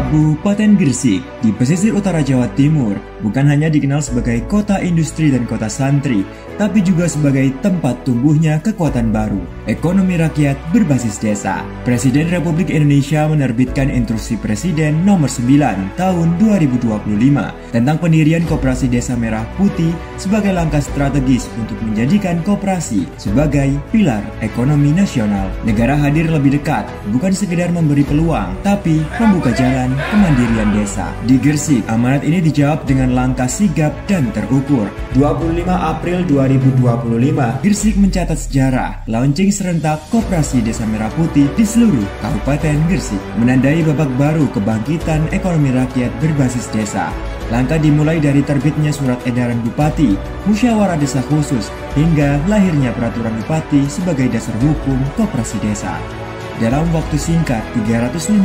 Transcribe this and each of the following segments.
Kabupaten Gresik di pesisir utara Jawa Timur bukan hanya dikenal sebagai kota industri dan kota santri, tapi juga sebagai tempat tumbuhnya kekuatan baru, ekonomi rakyat berbasis desa. Presiden Republik Indonesia menerbitkan Instruksi Presiden Nomor 9 Tahun 2025 tentang pendirian Koperasi Desa Merah Putih sebagai langkah strategis untuk menjadikan koperasi sebagai pilar ekonomi nasional. Negara hadir lebih dekat, bukan sekedar memberi peluang, tapi membuka jalan kemandirian desa. Di Gresik, amanat ini dijawab dengan langkah sigap dan terukur. 25 April 2025, Gresik mencatat sejarah launching serentak Koperasi Desa Merah Putih di seluruh Kabupaten Gresik, menandai babak baru kebangkitan ekonomi rakyat berbasis desa. Langkah dimulai dari terbitnya surat edaran Bupati, musyawarah desa khusus, hingga lahirnya peraturan Bupati sebagai dasar hukum koperasi desa. Dalam waktu singkat, 356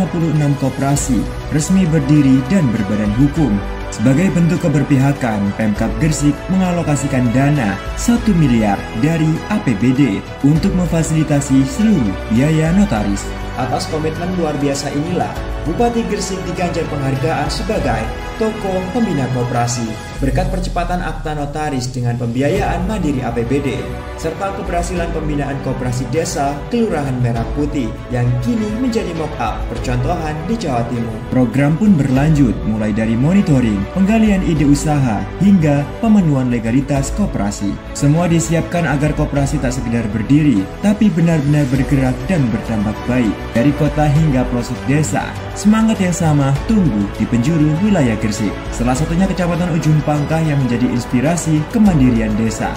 koperasi resmi berdiri dan berbadan hukum. Sebagai bentuk keberpihakan, Pemkab Gresik mengalokasikan dana 1 miliar dari APBD untuk memfasilitasi seluruh biaya notaris. Atas komitmen luar biasa inilah, Bupati Gresik diganjar penghargaan sebagai tokoh pembina koperasi berkat percepatan akta notaris dengan pembiayaan mandiri APBD serta keberhasilan pembinaan koperasi desa Kelurahan Merah Putih yang kini menjadi mock-up percontohan di Jawa Timur. Program pun berlanjut mulai dari monitoring, penggalian ide usaha hingga pemenuhan legalitas koperasi. Semua disiapkan agar koperasi tak sekedar berdiri, tapi benar-benar bergerak dan berdampak baik. Dari kota hingga pelosok desa, semangat yang sama tumbuh di penjuru wilayah Gresik. Salah satunya Kecamatan Ujung Pangkah yang menjadi inspirasi kemandirian desa.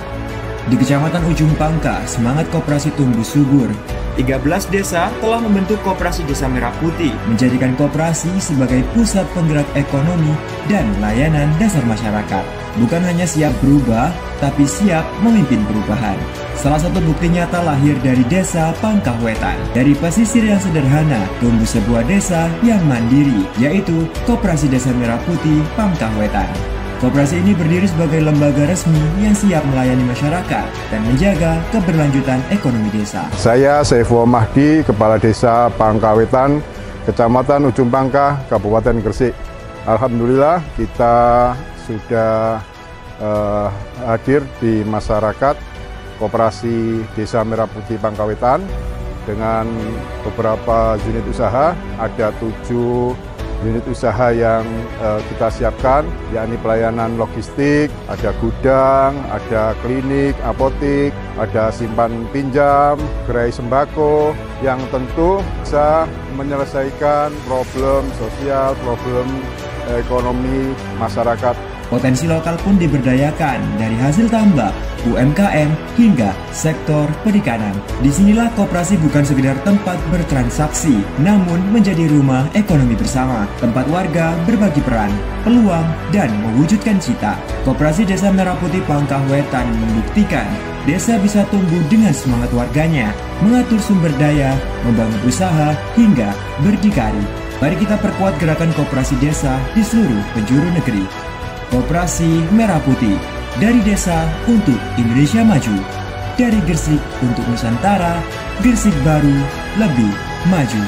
Di Kecamatan Ujung Pangkah, semangat koperasi tumbuh subur. 13 desa telah membentuk Koperasi Desa Merah Putih, menjadikan koperasi sebagai pusat penggerak ekonomi dan layanan dasar masyarakat. Bukan hanya siap berubah, tapi siap memimpin perubahan. Salah satu bukti nyata lahir dari desa Pangkah Wetan. Dari pesisir yang sederhana, tumbuh sebuah desa yang mandiri, yaitu Koperasi Desa Merah Putih Pangkah Wetan. Koperasi ini berdiri sebagai lembaga resmi yang siap melayani masyarakat dan menjaga keberlanjutan ekonomi desa. Saya Saiful Mahdi, Kepala Desa Pangkah Wetan, Kecamatan Ujung Pangkah, Kabupaten Gresik. Alhamdulillah kita sudah hadir di masyarakat Koperasi Desa Merah Putih Pangkah Wetan dengan beberapa unit usaha. Ada 7 unit usaha yang kita siapkan, yakni pelayanan logistik, ada gudang, ada klinik, apotik, ada simpan pinjam, gerai sembako, yang tentu bisa menyelesaikan problem sosial, problem ekonomi masyarakat. Potensi lokal pun diberdayakan dari hasil tambak, UMKM, hingga sektor perikanan. Disinilah koperasi bukan sekedar tempat bertransaksi, namun menjadi rumah ekonomi bersama, tempat warga berbagi peran, peluang, dan mewujudkan cita. Koperasi Desa Merah Putih Pangkah Wetan membuktikan desa bisa tumbuh dengan semangat warganya, mengatur sumber daya, membangun usaha, hingga berdikari. Mari kita perkuat gerakan koperasi desa di seluruh penjuru negeri. Koperasi Merah Putih, dari desa untuk Indonesia maju, dari Gresik untuk Nusantara, Gresik baru lebih maju.